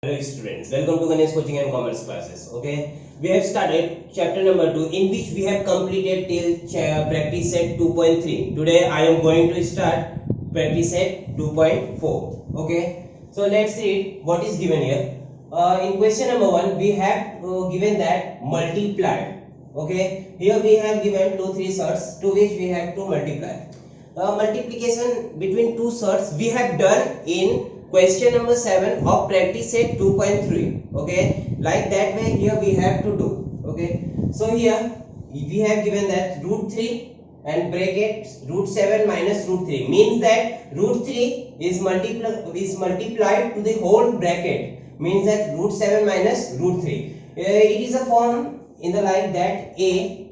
Hello students, welcome to Ganesh Coaching and Commerce classes. Okay, we have started chapter number 2 in which we have completed till practice set 2.3. Today I am going to start practice set 2.4. Okay, so let's read what is given here. In question number 1 we have given that multiply. Okay, here we have given 3 sorts to which we have to multiply. Multiplication between two sorts we have done in question number 7 of practice set 2.3. okay, like that way here we have to do. Okay, so here we have given that root 3 and bracket root 7 minus root 3 means that root 3 is multiplied to the whole bracket, means that root 7 minus root 3. It is a form in the like that a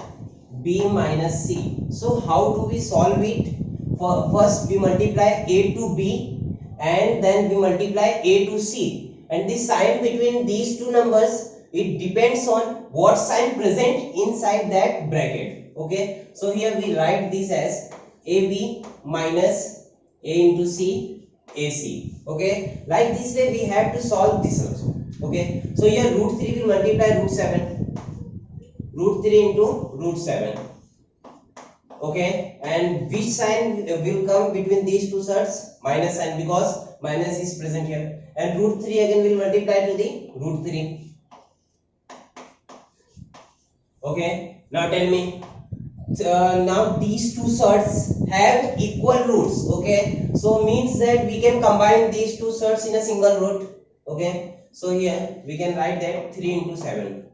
b minus c. So how do we solve it? First we multiply a to b and then we multiply a to c, and the sign between these two numbers, it depends on what sign present inside that bracket. Okay, so here we write this as ab minus a into c ac. Okay, like this way we have to solve this also. Okay, so here root 3 will multiply root 7, root 3 into root 7. Okay, and which sign will come between these two sides? Minus sign, because minus is present here, and root 3 again will multiply to the root 3. Okay, now tell me, now these two sides have equal roots. Okay, so means that we can combine these two sides in a single root. Okay, so here we can write that 3 into 7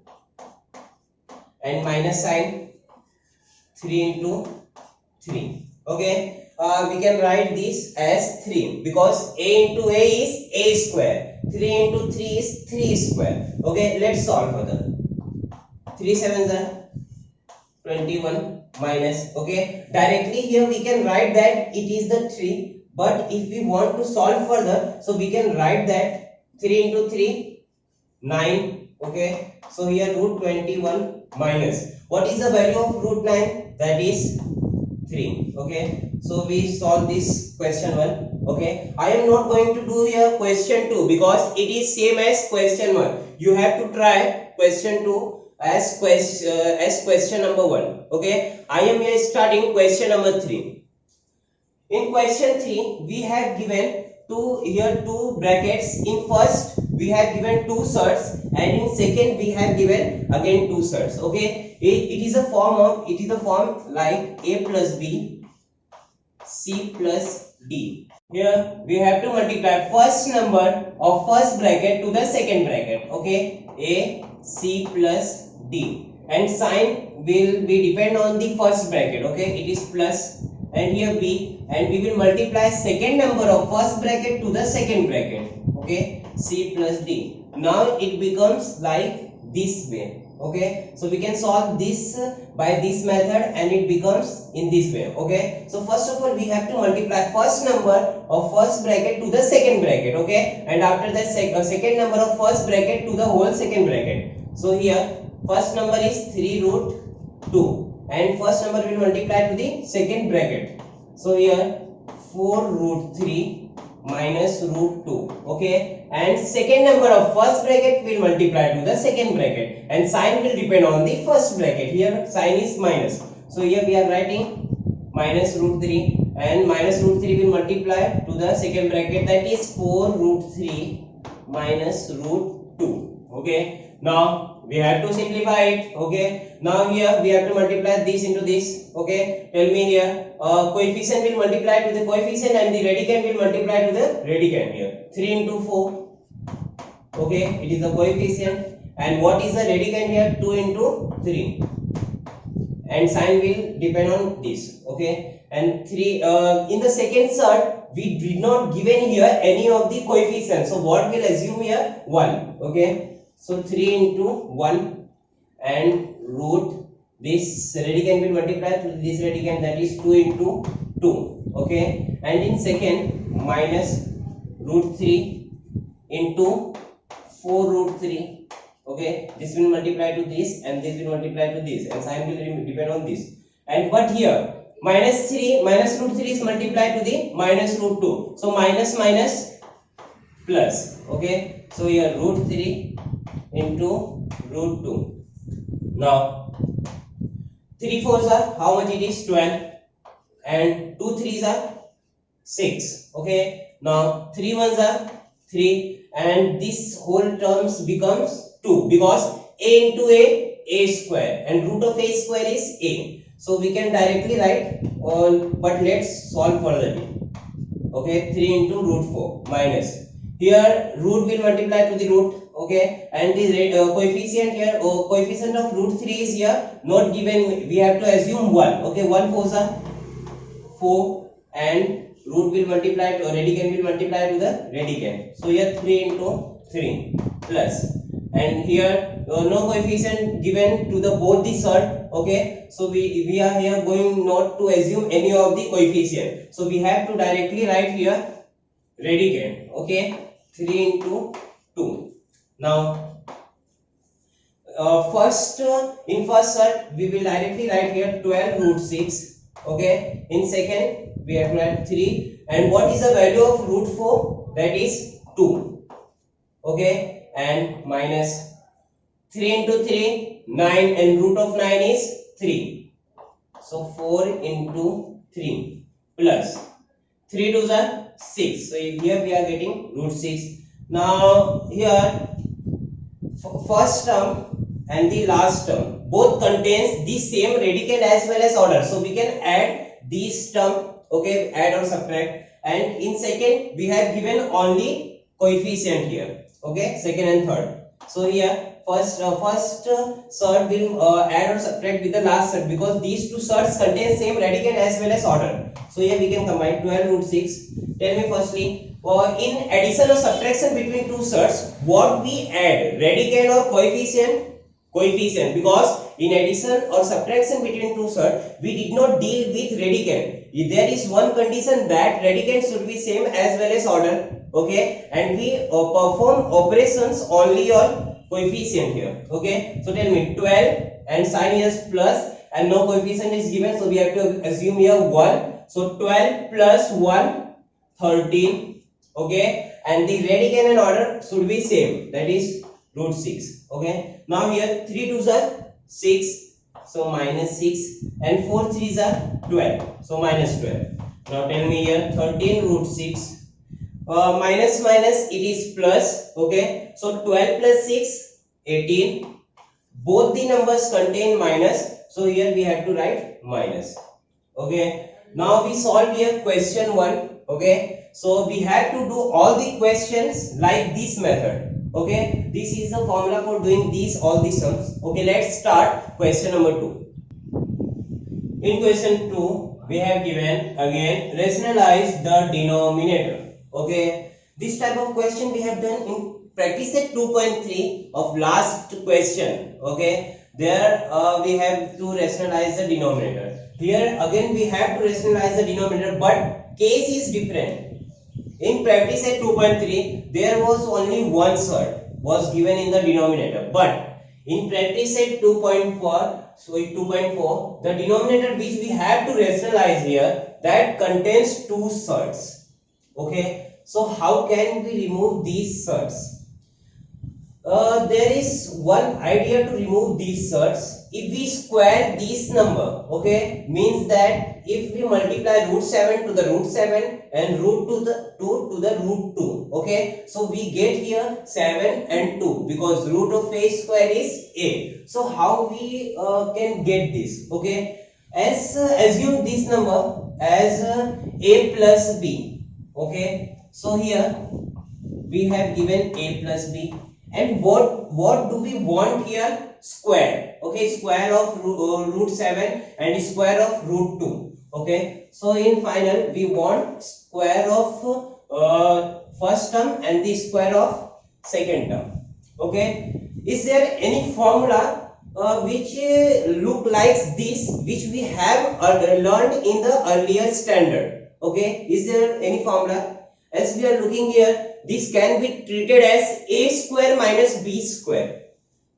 and minus sign 3 into 3. Okay, we can write this as 3 because a into a is a square, 3 into 3 is 3 square. Okay, let's solve further. 3 7s are 21 minus. Okay, directly here we can write that it is the 3, but if we want to solve further, so we can write that 3 into 3 9. Okay, so here root 21 minus, what is the value of root 9? That is 3. Okay, so we solve this question 1. Okay, I am not going to do here question 2 because it is same as question 1. You have to try question 2 as question number 1. Okay, I am here starting question number 3. In question 3 we have given two brackets. In first we have given two surds, and in second we have given again two surds. Okay, it is a form like a plus b c plus d. Here we have to multiply first number of first bracket to the second bracket. Okay, a c plus d, and sign will be depend on the first bracket. Okay, it is plus, and here b, and we will multiply second number of first bracket to the second bracket. Okay, c plus d. Now it becomes like this way. Okay, so we can solve this by this method and it becomes in this way. Okay, so first of all we have to multiply first number of first bracket to the second bracket. Okay, and after that second number of first bracket to the whole second bracket. So here first number is 3 root 2 and first number will multiply to the second bracket. So here 4 root 3 minus root 2. Okay, and second number of first bracket will multiply to the second bracket, and sign will depend on the first bracket. Here sign is minus, so here we are writing minus root 3, and minus root 3 will multiply to the second bracket, that is 4 root 3 minus root 2. Okay, now we have to simplify it. Okay, now here we have to multiply this into this. Okay, tell me here, coefficient will multiply to the coefficient and the radicand will multiply to the radicand. Here 3 into 4. Okay, it is the coefficient, and what is the radicand here? 2 into 3, and sign will depend on this. Okay, and 3 in the second side we did not given here any of the coefficients, so what will assume here? 1. Okay, so 3 into 1 and root this radicand will multiply to this radicand, that is 2 into 2. Okay, and in second minus root 3 into 4 root 3. Okay, this will multiply to this and this will multiply to this, and sign will depend on this. And but here minus root 3 is multiplied to the minus root 2, so minus minus plus. Okay, so here root 3 into root 2. Now 3 fours are how much it is 12, and 2 threes are 6. Okay, now 3 ones are 3, and this whole terms becomes 2 because a into a square, and root of a square is a. So we can directly write all, but let's solve further. Okay, 3 into root 4 minus, here root will multiply to the root. Okay, and the coefficient here, coefficient of root 3 is here not given, we have to assume 1. Okay, 1 fours are 4, and root will multiply to radicand will multiply to the radicand. So here 3 into 3 plus, and here no coefficient given to the both the surd. Okay, so we are here going not to assume any of the coefficient, so we have to directly write here radicand. Okay, 3 into 2. Now in first surd we will directly write here 12 root 6. Okay, in second we have to write 3, and what is the value of root 4? That is 2. Okay, and minus 3 into 3 9, and root of 9 is 3. So 4 into 3 plus 3 2s are 6. So here we are getting root 6. Now here first term and the last term both contains the same radicand as well as order, so we can add these term. Okay, add or subtract, and in second we have given only coefficient here. Okay, second and third. So here first surd will add or subtract with the last surd because these two surds contain same radicand as well as order. So here we can combine 12 root 6. Tell me firstly, in addition or subtraction between two surds, what we add, radicand or coefficient? Coefficient, because in addition or subtraction between two surds we did not deal with radicand. There is one condition that radicand should be same as well as order. Okay, and we perform operations only on coefficient here. Okay, so tell me 12, and sign is plus, and no coefficient is given, so we have to assume here 1. So 12 plus 1 13. Okay, and the radicand and order should be same, that is root 6. Okay, now here 3 2s are 6, so minus 6, and 4 3s are 12, so minus 12. Now tell me here 13 root 6, minus minus it is plus. Okay, so 12 plus 6 18, both the numbers contain minus, so here we have to write minus. Okay, now we solve here question 1. Okay, so we have to do all the questions like this method. Okay, this is the formula for doing these all the sums. Okay, let's start question number 2. In question 2 we have given again rationalize the denominator. Okay, this type of question we have done in practice set 2.3 of last question. Okay, there we have to rationalize the denominator. Here again we have to rationalize the denominator, but case is different. In practice at 2.3 there was only one surd was given in the denominator, but in practice at 2.4, so in 2.4 the denominator which we have to rationalize here, that contains two surds. Okay, so how can we remove these surds? There is one idea to remove these surds. If we square this number, okay, means that if we multiply root 7 to the root 7 and root 2 to the root 2, okay, so we get here 7 and 2 because root of a square is a. So how we can get this? Okay, as assume this number as a plus b. Okay, so here we have given a plus b, and what do we want here? Square. Okay, square of root 7 and square of root 2. Okay, so in final we want square of first term and the square of second term. Okay, is there any formula which look like this, which we have learned in the earlier standard? Okay, is there any formula? As we are looking here, this can be treated as a square minus b square.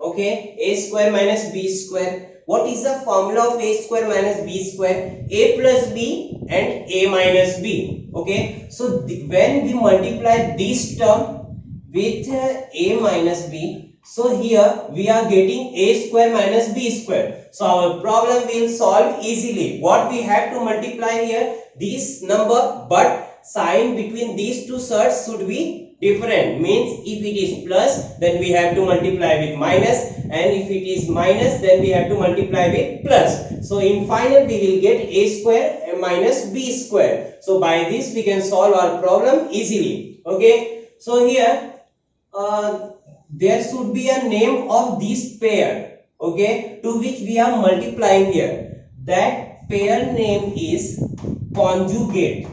Okay, a square minus b square. What is the formula of a square minus b square? A plus b and a minus b. Okay, so when we multiply this term with a minus b, so here we are getting a square minus b square. So our problem will solve easily. What we have to multiply here? This number, but sign between these two surds should be different. Means if it is plus, then we have to multiply with minus, and if it is minus, then we have to multiply with plus. So in final we will get a square and minus b square. So by this we can solve our problem easily. Okay, so here there should be a name of this pair, okay, to which we are multiplying here. That pair name is conjugate.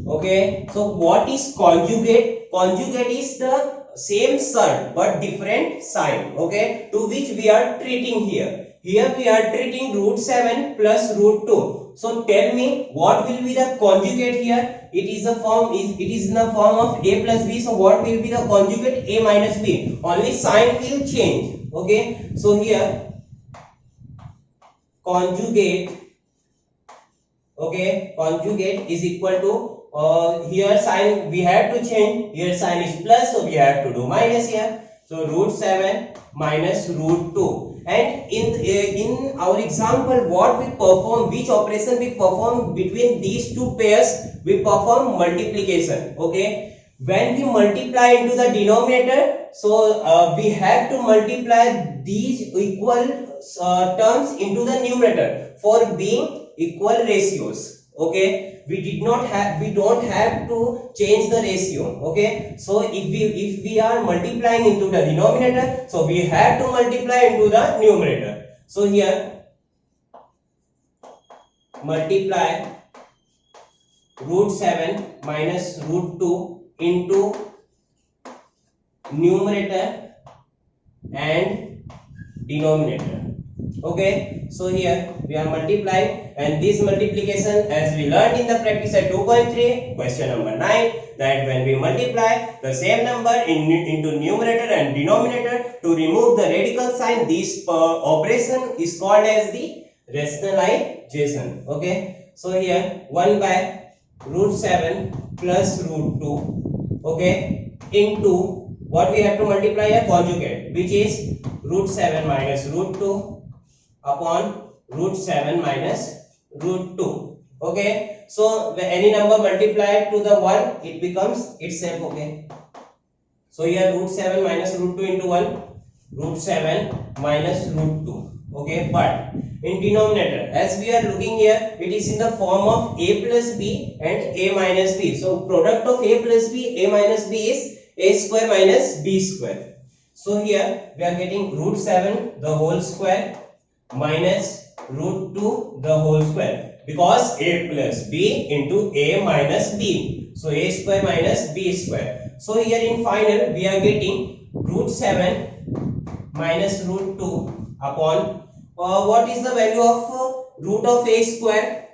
Okay, so what is conjugate? Conjugate is the same surd but different sign, okay, to which we are treating here. Here we are treating root 7 plus root 2. So tell me, what will be the conjugate here? It is in the form of a plus b. So what will be the conjugate? A minus b. Only sign will change. Okay, so here conjugate, okay, conjugate is equal to here sign we have to change. Here sign is plus, so we have to do minus here. So root 7 minus root 2. And in our example, what we perform, which operation we perform between these two pairs? We perform multiplication. Okay, when we multiply into the denominator, so we have to multiply these equal terms into the numerator for being equal ratios. Okay, we don't have to change the ratio. Okay, so if we are multiplying into the denominator, so we have to multiply into the numerator. So here multiply root 7 minus root 2 into numerator and denominator. Okay, so here we are multiplying, and this multiplication, as we learned in the practice at 2.3 question number 9, that when we multiply the same number into numerator and denominator, to remove the radical sign, this operation is called as the rationalization. Okay, so here 1 by root 7 plus root 2, okay, into what we have to multiply a conjugate, which is root 7 minus root 2 upon root 7 minus root 2. Okay, so when any number multiplied to the 1, it becomes itself. Okay, so here root 7 minus root 2 into 1, root 7 minus root 2. Okay, but in denominator, as we are looking here, it is in the form of a plus b and a minus b. So product of a plus b, a minus b is a square minus b square. So here we are getting root 7 the whole square minus root 2 the whole square, because a plus b into a minus b. So a square minus b square. So here in final we are getting root 7 minus root 2 upon what is the value of root of a square?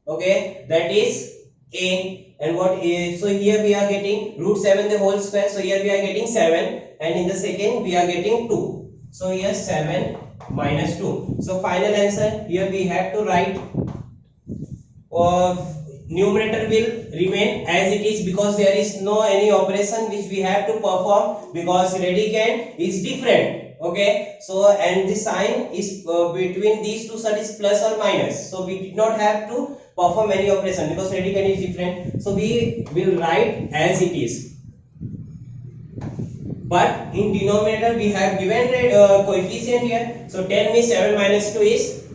Okay, that is a. And what is, so here we are getting root 7 the whole square. So here we are getting 7, and in the second we are getting 2. So here 7 minus 2. So final answer here we have to write, numerator will remain as it is, because there is no any operation which we have to perform, because radicand is different. Okay, so and the sign is between these two sides is plus or minus, so we did not have to perform any operation because radicand is different. So we will write as it is, but in denominator we have given coefficient here. So tell me 7 minus 2 is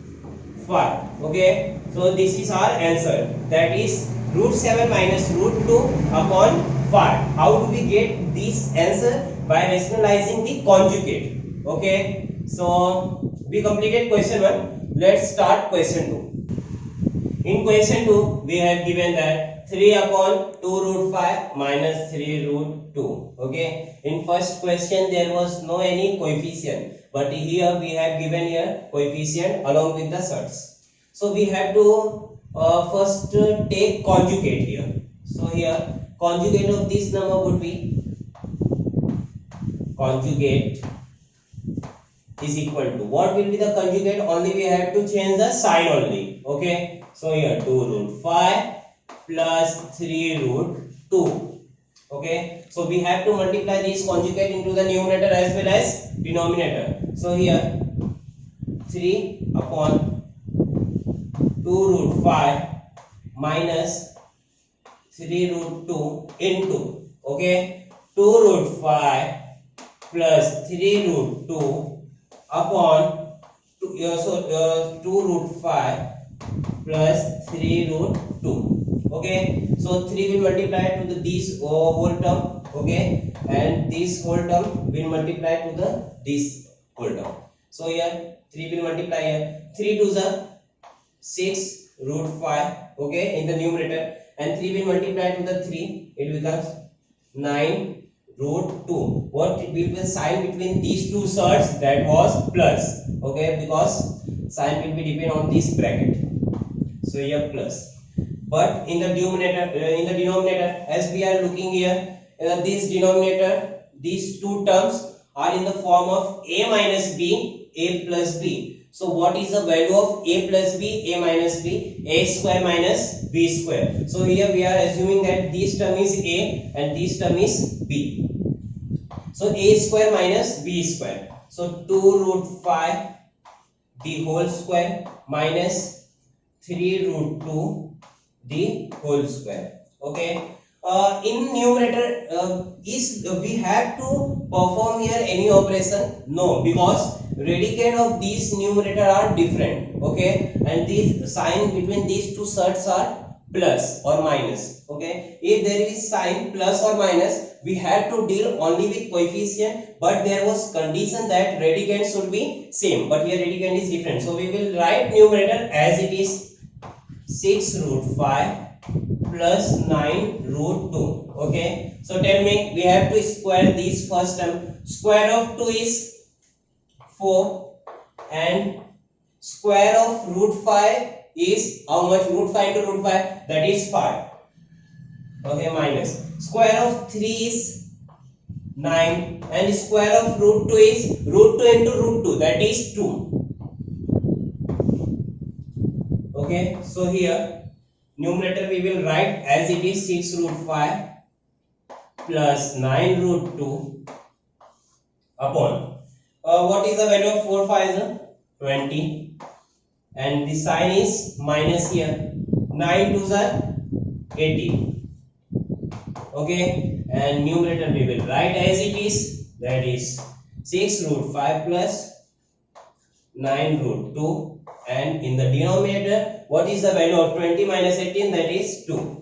5. Okay, so this is our answer, that is root 7 minus root 2 upon 5. How do we get this answer? By rationalizing the conjugate. Okay, so we completed question 1. Let's start question 2. In question 2 we have given that 3 upon 2 root 5 minus 3 root 2. Okay, in first question there was no any coefficient, but here we have given here coefficient along with the surds. So we have to first take conjugate here. So here conjugate of this number would be conjugate is equal to, what will be the conjugate? Only we have to change the sign only. Okay, so here 2 root 5 plus 3 root 2. Okay, so we have to multiply this conjugate into the numerator as well as denominator. So here 3 upon 2 root 5 minus 3 root 2 into, okay, 2 root 5 plus 3 root 2 upon 2 root 5 plus 3 root 2. Okay, so 3 will multiply to this whole term, okay, and this whole term will multiply to this whole term. So here 3 will multiply here, 3 to the 6 root 5, okay, in the numerator, and 3 will multiply to the 3, it becomes 9 root 2. What will be the sign between these two surds? That was plus, okay, because sign will be depend on this bracket. So here plus. But in the denominator, as we are looking here, this denominator, these two terms are in the form of a minus b, a plus b. So what is the value of a plus b, a minus b? A square minus b square. So here we are assuming that this term is a and this term is b. So a square minus b square. So 2 root 5 the whole square minus 3 root 2 the whole square. Okay. In numerator, we have to perform here any operation? No, because radicand of these numerator are different. Okay, and the sign between these two surds are plus or minus. Okay, if there is sign plus or minus, we have to deal only with coefficient, but there was condition that radicand should be same, but here radicand is different. So we will write numerator as it is 6 root 5 plus 9 root 2. Okay, so tell me, we have to square this first term. Square of 2 is 4 and square of root 5 is how much? Root 5 to root 5, that is 5. Okay, minus square of 3 is 9 and square of root 2 is root 2 into root 2, that is 2. Okay, so here numerator we will write as it is 6 root 5 plus 9 root 2 upon what is the value of 4 5 is 20, and the sign is minus here, 9 2s are 18. Okay, and numerator we will write as it is, that is 6 root 5 plus 9 root 2, and in the denominator what is the value of 20 minus 18? That is 2.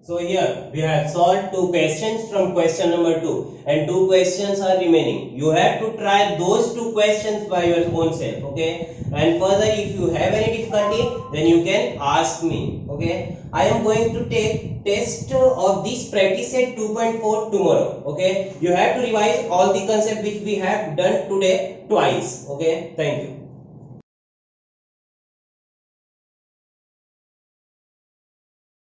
So here we have solved 2 questions from question number 2 and 2 questions are remaining. You have to try those 2 questions by your own self. Okay, and further if you have any difficulty then you can ask me. Okay, I am going to take test of this practice set 2.4 tomorrow. Okay, you have to revise all the concepts which we have done today twice. Okay, thank you.